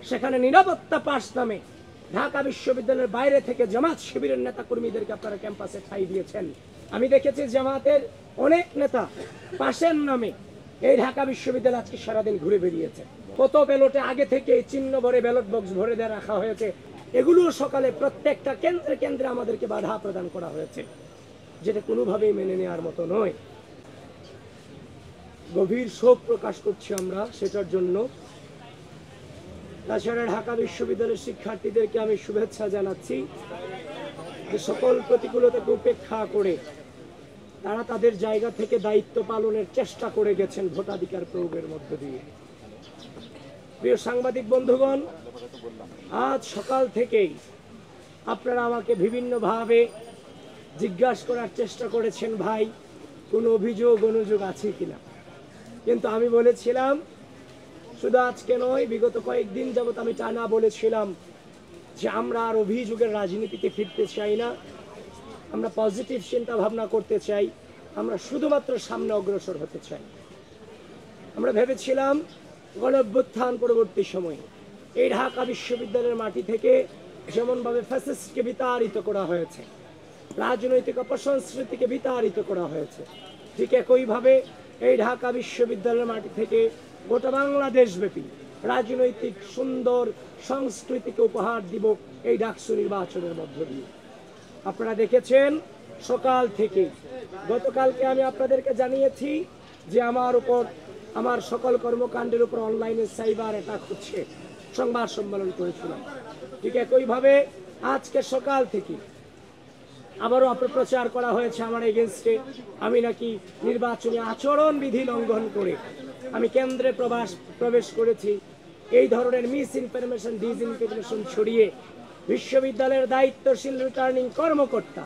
সেখানে নিরাপত্তা পাস নামে ঢাকা বিশ্ববিদ্যালয়ের বাইরে থেকে জামাত শিবিরের নেতা কর্মীদেরকে আপনারা ক্যাম্পাসে ঠাঁই দিয়েছেন। আমি দেখেছি জামাতের অনেক নেতা পাশের নামে এই ঢাকা বিশ্ববিদ্যালয় আজকে সারাদিন ঘুরে বেরিয়েছে। কত ব্যালটে আগে থেকে চিহ্ন ভরে ব্যালট বক্স ভরে দেওয়া রাখা হয়েছে, এগুলো সকালে প্রত্যেকটা কেন্দ্রে কেন্দ্রে আমাদেরকে বাধা প্রদান করা হয়েছে, যেটা কোনোভাবেই মেনে নেওয়ার মতো নয়। গভীর শোক প্রকাশ করছি আমরা সেটার জন্য। তাছাড়া ঢাকা বিশ্ববিদ্যালয়ের শিক্ষার্থীদেরকে আমি শুভেচ্ছা জানাচ্ছি যে সকল প্রতিকূলতাকে উপেক্ষা করে তারা তাদের জায়গা থেকে দায়িত্ব পালনের চেষ্টা করে গেছেন ভোটাধিকার প্রয়োগের মধ্য দিয়ে। প্রিয় সাংবাদিক বন্ধুগণ, আজ সকাল থেকেই আপনারা আমাকে বিভিন্নভাবে জিজ্ঞাসা করার চেষ্টা করেছেন, ভাই কোনো অভিযোগ অনুযোগ আছে কিনা। কিন্তু আমি বলেছিলাম, শুধু আজকে নয়, বিগত কয়েকদিন যাবত আমি টানা বলেছিলাম যে আমরা আর অভিযোগের রাজনীতিতে ফিরতে চাই না, আমরা পজিটিভ চিন্তা ভাবনা করতে চাই, আমরা শুধুমাত্র সামনে অগ্রসর হতে চাই। আমরা ভেবেছিলাম গণঅভ্যুত্থান পরবর্তী সময়ে এই ঢাকা বিশ্ববিদ্যালয়ের মাটি থেকে যেমনভাবে ফ্যাসিস্টকে বিতাড়িত করা হয়েছে, রাজনৈতিক অপসংস্কৃতিকে বিতাড়িত করা হয়েছে, ঠিক একইভাবে এই ঢাকা বিশ্ববিদ্যালয়ের মাটি থেকে গোটা বাংলাদেশব্যাপী রাজনৈতিক সুন্দর সংস্কৃতিকে উপহার দিব এই ডাকসু নির্বাচনের মধ্য দিয়ে। আপনারা দেখেছেন সকাল থেকে, গতকালকে আমি আপনাদেরকে জানিয়েছি যে আমার উপর, আমার সকল কর্মকাণ্ডের উপর অনলাইনে সাইবার অ্যাটাক হচ্ছে, সংবাদ সম্মেলন করেছিলাম। ঠিক একইভাবে আজকে সকাল থেকে আবারও অপপ্রচার করা হয়েছে আমার এগেনস্টে, আমি নাকি নির্বাচনী আচরণ বিধি লঙ্ঘন করে আমি কেন্দ্রে প্রবেশ করেছি। এই ধরনের মিস ইনফরমেশন, ডিসইনফরমেশন ছড়িয়ে বিশ্ববিদ্যালয়ের দায়িত্বশীল রিটার্নিং কর্মকর্তা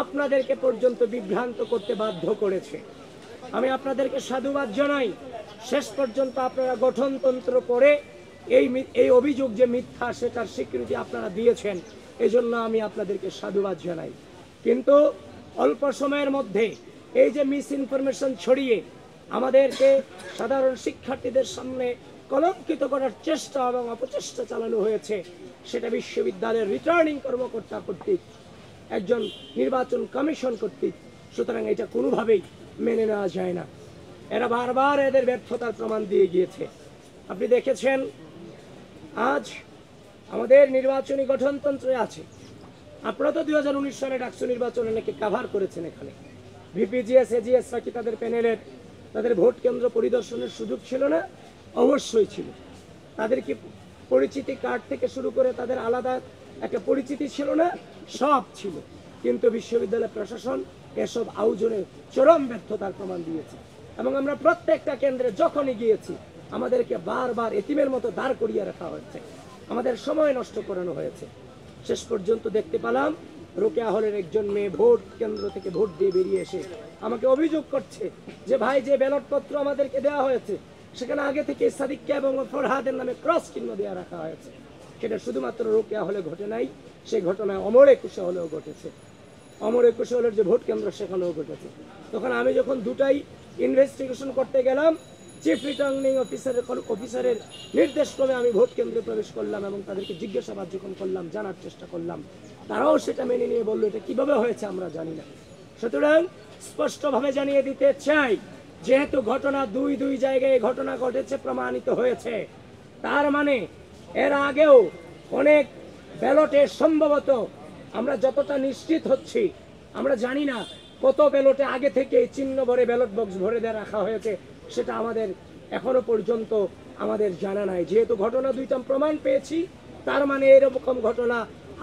আপনাদেরকে পর্যন্ত বিভ্রান্ত করতে বাধ্য করেছে। আমি আপনাদেরকে সাধুবাদ জানাই। শেষ পর্যন্ত আপনারা গঠনতন্ত্র করে এই অভিযোগ যে মিথ্যা সেটার স্বীকৃতি আপনারা দিয়েছেন, এজন্য আমি আপনাদেরকে সাধুবাদ জানাই। কিন্তু অল্প সময়ের মধ্যে এই যে মিস ইনফরমেশন ছড়িয়ে আমাদেরকে সাধারণ শিক্ষার্থীদের সামনে কলঙ্কিত করার চেষ্টা এবং অপচেষ্টা চালানো হয়েছে, সেটা বিশ্ববিদ্যালয়ের রিটার্নিং কর্মকর্তা কর্তৃক, একজন নির্বাচন কমিশন কর্তৃক। সুতরাং এটা কোনোভাবেই মেনে নেওয়া যায় না। এরা বারবার এদের ব্যর্থতার প্রমাণ দিয়ে গিয়েছে। আপনি দেখেছেন আজ আমাদের নির্বাচনী গঠনতন্ত্রে আছে, আপনারা তো 2019 সালে ডাকসু নির্বাচনে নাকি কাভার করেছেন, এখানে ভিপিজিএস এজিএস নাকি তাদের প্যানেলের তাদের ভোট কেন্দ্র পরিদর্শনের সুযোগ ছিল না? অবশ্যই ছিল। তাদের কি পরিচিতি কার্ড থেকে শুরু করে তাদের আলাদা একটা পরিচিতি ছিল না? সব ছিল। কিন্তু বিশ্ববিদ্যালয় প্রশাসন এসব আয়োজনে চরম ব্যর্থতার প্রমাণ দিয়েছে এবং আমরা প্রত্যেকটা কেন্দ্রে যখনই গিয়েছি আমাদেরকে বারবার এতিমের মতো দাঁড় করিয়ে রাখা হয়েছে, আমাদের সময় নষ্ট করানো হয়েছে। শেষ পর্যন্ত দেখতে পেলাম রোকেয়া হলের একজন মেয়ে ভোট কেন্দ্র থেকে ভোট দিয়ে বেরিয়ে এসে আমাকে অভিযোগ করছে যে ভাই, যে ব্যালটপত্র আমাদেরকে দেওয়া হয়েছে সেখানে আগে থেকে সাদিককে এবং ফরহাদের নামে ক্রস চিহ্ন দেওয়া রাখা হয়েছে। সেটা শুধুমাত্র রোকেয়া হলে ঘটে নাই, সেই ঘটনায় অমর একুশে হলেও ঘটেছে। অমর একুশে হলের যে ভোট কেন্দ্র সেখানেও ঘটেছে। তখন আমি যখন দুটাই ইনভেস্টিগেশন করতে গেলাম, চিফ রিটার্নিং অফিসারের নির্দেশ ক্রমে আমি ভোট কেন্দ্রে প্রবেশ করলাম এবং তাদেরকে জিজ্ঞাসাবাদ যখন করলাম, জানার চেষ্টা করলাম, তারাও সেটা মেনে নিয়ে বললো এটা কিভাবে হয়েছে আমরা জানি না। সুতরাং স্পষ্টভাবে জানিয়ে দিতে চাই, যেহেতু ঘটনা দুই জায়গায় ঘটনা ঘটেছে, প্রমাণিত হয়েছে, তার মানে এর আগেও অনেক ব্যালটে সম্ভবত, আমরা যতটা নিশ্চিত হচ্ছি, আমরা জানি না কত ব্যালটে আগে থেকে চিহ্ন ভরে ব্যালট বক্স ভরে দেওয়া রাখা হয়েছে, সেটা আমাদের এখনো পর্যন্ত আমাদের জানা নাই। যেহেতু ঘটনা দুইটা প্রমাণ পেয়েছি, তার মানে এরকম ঘটনা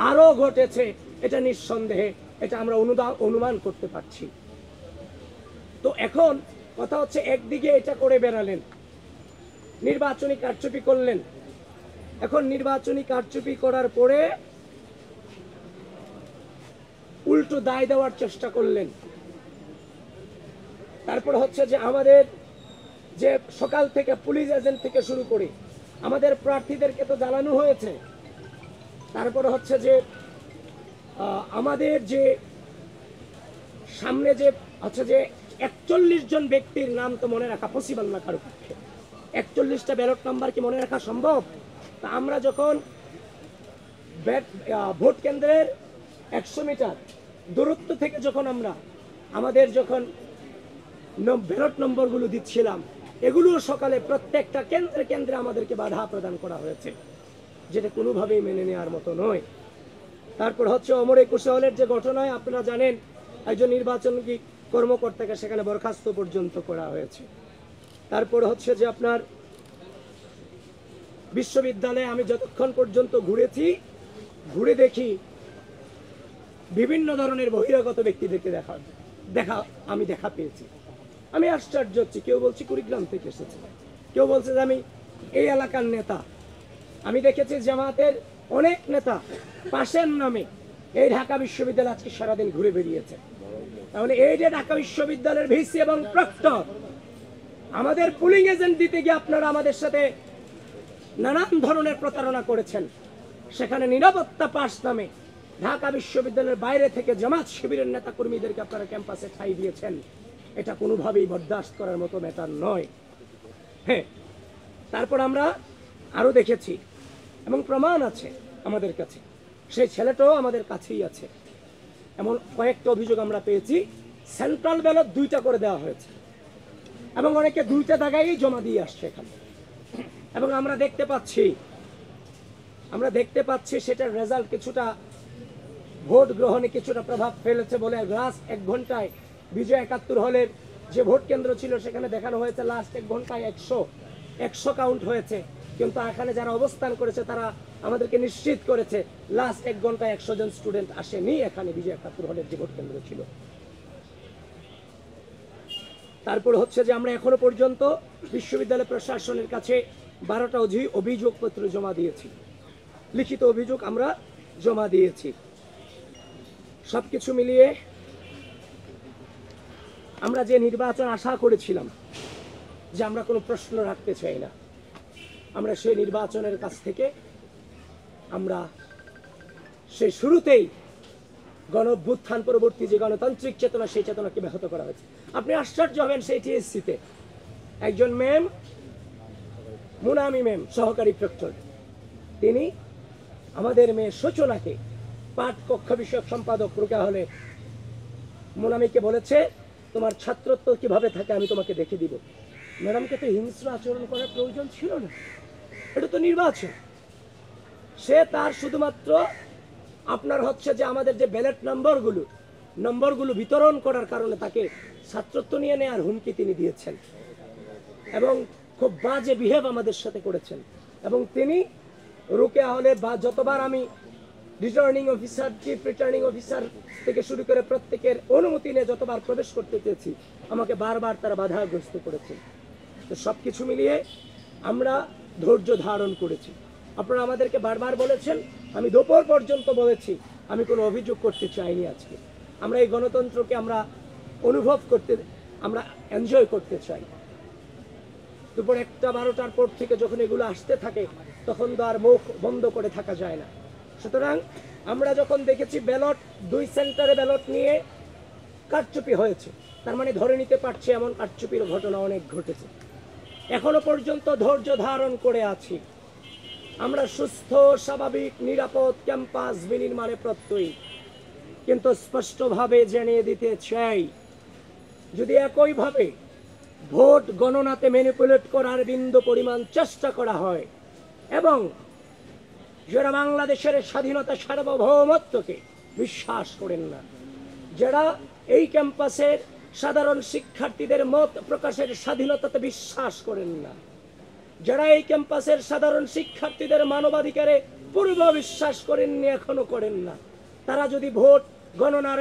আরো ঘটেছে, এটা নিঃসন্দেহে, এটা আমরা অনুমান করতে পারছি। তো এখন কথা হচ্ছে, একদিকে এটা করে বেড়ালেন, নির্বাচনী কারচুপি করলেন, এখন নির্বাচনী কারচুপি করার পরে উল্টো দায় দেওয়ার চেষ্টা করলেন। তারপর হচ্ছে যে আমাদের যে সকাল থেকে পুলিশ এজেন্ট থেকে শুরু করে আমাদের প্রার্থীদেরকে তো জ্বালানো হয়েছে। তারপর হচ্ছে যে আমাদের যে সামনে যে হচ্ছে যে 41 জন ব্যক্তির নাম তো মনে রাখা পসিবল না কারো পক্ষে। 41টা ব্যালট নাম্বার কি মনে রাখা সম্ভব? তা আমরা যখন ভোট কেন্দ্রের 100 মিটার দূরত্ব থেকে যখন আমরা আমাদের যখন ব্যালট নম্বরগুলো দিচ্ছিলাম, এগুলো সকালে প্রত্যেকটা কেন্দ্রে কেন্দ্রে আমাদেরকে বাধা প্রদান করা হয়েছে, যেটা কোনোভাবেই মেনে নেওয়ার মতো নয়। তারপর হচ্ছে অমর একুশে হলের যে ঘটনায় আপনারা জানেন, একজন নির্বাচন কর্মকর্তাকে সেখানে বরখাস্ত পর্যন্ত করা হয়েছে। তারপর হচ্ছে যে আপনার বিশ্ববিদ্যালয়ে আমি যতক্ষণ পর্যন্ত ঘুরে দেখি বিভিন্ন ধরনের বহিরাগত ব্যক্তিদেরকে দেখা পেয়েছি। আমি আশ্চর্য হচ্ছি, কেউ বলছি কুড়িগ্রাম থেকে এসেছে, কেউ বলছে যে আমি এই এলাকার নেতা। আমি দেখেছি জামাতের অনেক নেতা পাশের নামে এই ঢাকা বিশ্ববিদ্যালয় আজকে সারাদিন ঘুরে বেরিয়েছে। তাহলে এই যে ঢাকা বিশ্ববিদ্যালয়ের ভিসি এবং প্রক্টর আমাদের পুলিং এজেন্ট দিতে গিয়ে আপনারা আমাদের সাথে নানান ধরনের প্রতারণা করেছেন। সেখানে নিরাপত্তা পাস নামে ঢাকা বিশ্ববিদ্যালয়ের বাইরে থেকে জামাত শিবিরের নেতা কর্মীদেরকে আপনারা ক্যাম্পাসে ঠাঁই দিয়েছেন। এটা কোনোভাবেই বরদাস্ত করার মতো ম্যাটার নয়। হ্যাঁ, তারপর আমরা আরো দেখেছি এবং প্রমাণ আছে আমাদের কাছে, সেই ছেলেটাও আমাদের কাছেই আছে। এমন কয়েকটা অভিযোগ আমরা পেয়েছি, সেন্ট্রাল ব্যালট 2টা করে দেওয়া হয়েছে এবং অনেকে 2টা জায়গায় জমা দিয়ে আসছে এখানে। এবং আমরা দেখতে পাচ্ছি সেটার রেজাল্ট কিছুটা ভোট গ্রহণে কিছুটা প্রভাব ফেলেছে বলে লাস্ট 1 ঘন্টায় বিজয় 71 হলের যে ভোট কেন্দ্র ছিল সেখানে দেখানো হয়েছে লাস্ট 1 ঘন্টায় 100 কাউন্ট হয়েছে। কিন্তু এখানে যারা অবস্থান করেছে তারা আমাদেরকে নিশ্চিত করেছে লাস্ট 1 ঘন্টায় 100 জন স্টুডেন্ট আসেনি এখানে বিজয় 71 হলের যে ভোট কেন্দ্র ছিল। তারপর হচ্ছে যে আমরা এখনো পর্যন্ত বিশ্ববিদ্যালয় প্রশাসনের কাছে 12টা অভিযোগপত্র জমা দিয়েছি, লিখিত অভিযোগ আমরা জমা দিয়েছি। সবকিছু মিলিয়ে আমরা যে নির্বাচন আশা করেছিলাম যে আমরা কোনো প্রশ্ন রাখতে চাই না, আমরা সেই নির্বাচনের কাছ থেকে আমরা সেই শুরুতেই গণ-অভ্যুত্থান পরবর্তী যে গণতান্ত্রিক চেতনা, সেই চেতনাকে ব্যাহত করা হয়েছে। আপনি আশ্চর্য হবেন, সেই টিএসসিতে একজন ম্যাম, মুনামি ম্যাম, সহকারী প্রক্টর, তিনি আমাদের মেয়ে সূচনাকে পাঠ কক্ষ বিষয়ক সম্পাদক রুকা হলে মুনামিকে বলেছে তোমার ছাত্রত্ব কিভাবে থাকে আমি তোমাকে দেখে দিব। ম্যাডামকে তো হিংস্র আচরণ করার প্রয়োজন ছিল না, এটা তো নির্বাচন। সে তার শুধুমাত্র আপনার হচ্ছে যে আমাদের যে ব্যালট নম্বরগুলো বিতরণ করার কারণে তাকে ছাত্রত্ব নিয়ে নেওয়ার হুমকি তিনি দিয়েছেন এবং খুব বাজে বিহেভ আমাদের সাথে করেছেন। এবং তিনি রুকেয়া হলে বা যতবার আমি returning officer, chief returning officer থেকে শুরু করে প্রত্যেকের অনুমতি নিয়ে যতবার প্রবেশ করতে চেয়েছি, আমাকে বারবার তারা বাধাগ্রস্ত করেছে। তো সবকিছু মিলিয়ে আমরা ধৈর্য ধারণ করেছি। আপনারা আমাদেরকে বারবার বলেছেন, আমি দুপুর পর্যন্ত বলেছি আমি কোনো অভিযোগ করতে চাইনি। আজকে আমরা এই গণতন্ত্রকে আমরা অনুভব করতে, আমরা এনজয় করতে চাই। দুপুর 1টা 12টার পর থেকে যখন এগুলো আসতে থাকে তখন তো আর মুখ বন্ধ করে থাকা যায় না। সুতরাং আমরা যখন দেখেছি ব্যালট 2 সেন্টারে ব্যালট নিয়ে কারচুপি হয়েছে, তার মানে ধরে নিতে পারছি এমন কারচুপির ঘটনা অনেক ঘটেছে। এখনো পর্যন্ত ধৈর্য ধারণ করে আছি। আমরা সুস্থ, স্বাভাবিক, নিরাপদ ক্যাম্পাস বিনির্মাণে প্রত্যয়ী, কিন্তু স্পষ্টভাবে জানিয়ে দিতে চাই, যদি একইভাবে ভোট গণনাতে ম্যানিপুলেট করার বিন্দু পরিমাণ চেষ্টা করা হয় এবং যারা বাংলাদেশের স্বাধীনতা সার্বভৌমত্বকে বিশ্বাস করেন না, যারা এই ক্যাম্পাসের সাধারণ শিক্ষার্থীদের মত প্রকাশের স্বাধীনতাতে বিশ্বাস করেন না, যারা এই ক্যাম্পাসের সাধারণ শিক্ষার্থীদের মানবাধিকারে পূর্ব বিশ্বাস করেননি, এখনো করেন না, তারা যদি ভোট গণনার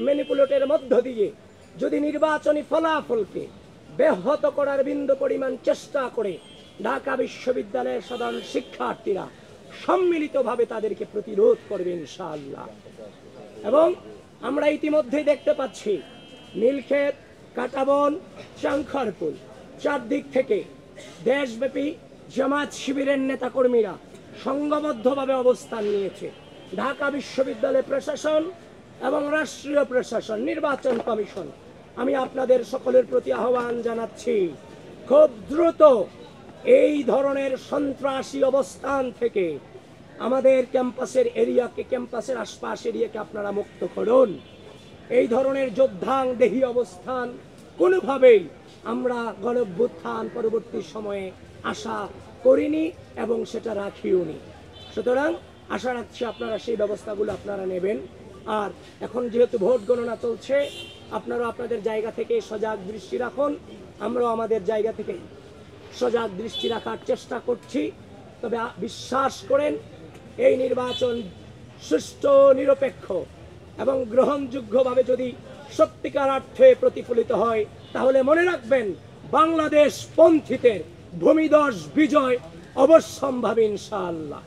ম্যানিপুলেটের মধ্য দিয়ে যদি নির্বাচনী ফলাফলকে ব্যাহত করার বিন্দু পরিমাণ চেষ্টা করে, ঢাকা বিশ্ববিদ্যালয়ের সাধারণ শিক্ষার্থীরা সম্মিলিতভাবে তাদেরকে প্রতিরোধ করবে ইনশাআল্লাহ। এবং আমরা ইতিমধ্যেই দেখতে পাচ্ছি নীলক্ষেত, কাঁটাবন, চাংখারপুল, চারদিক থেকে দেশব্যাপী জামাত শিবিরের নেতাকর্মীরা সংঘবদ্ধভাবে অবস্থান নিয়েছে। ঢাকা বিশ্ববিদ্যালয় প্রশাসন এবং রাষ্ট্রীয় প্রশাসন, নির্বাচন কমিশন, আমি আপনাদের সকলের প্রতি আহ্বান জানাচ্ছি, খুব দ্রুত এই ধরনের সন্ত্রাসী অবস্থান থেকে আমাদের ক্যাম্পাসের এরিয়াকে, ক্যাম্পাসের আশপাশ এরিয়াকে আপনারা মুক্ত করুন। এই ধরনের যোদ্ধাংদেহী অবস্থান কোনোভাবেই আমরা গণঅভ্যুত্থান পরবর্তী সময়ে আশা করিনি এবং সেটা রাখিওনি। সুতরাং আশা রাখছি আপনারা সেই ব্যবস্থাগুলো আপনারা নেবেন। আর এখন যেহেতু ভোট গণনা চলছে, আপনারা আপনাদের জায়গা থেকে সজাগ দৃষ্টি রাখুন, আমরাও আমাদের জায়গা থেকে সজাগ দৃষ্টি রাখার চেষ্টা করছি। তবে বিশ্বাস করেন, এই নির্বাচন সুষ্ঠু, নিরপেক্ষ এবং গ্রহণযোগ্যভাবে যদি সত্যিকার অর্থে প্রতিফলিত হয়, তাহলে মনে রাখবেন বাংলাদেশ পন্থীদের ভূমিধস বিজয় অবশ্যম্ভাবী ইনশাআল্লাহ।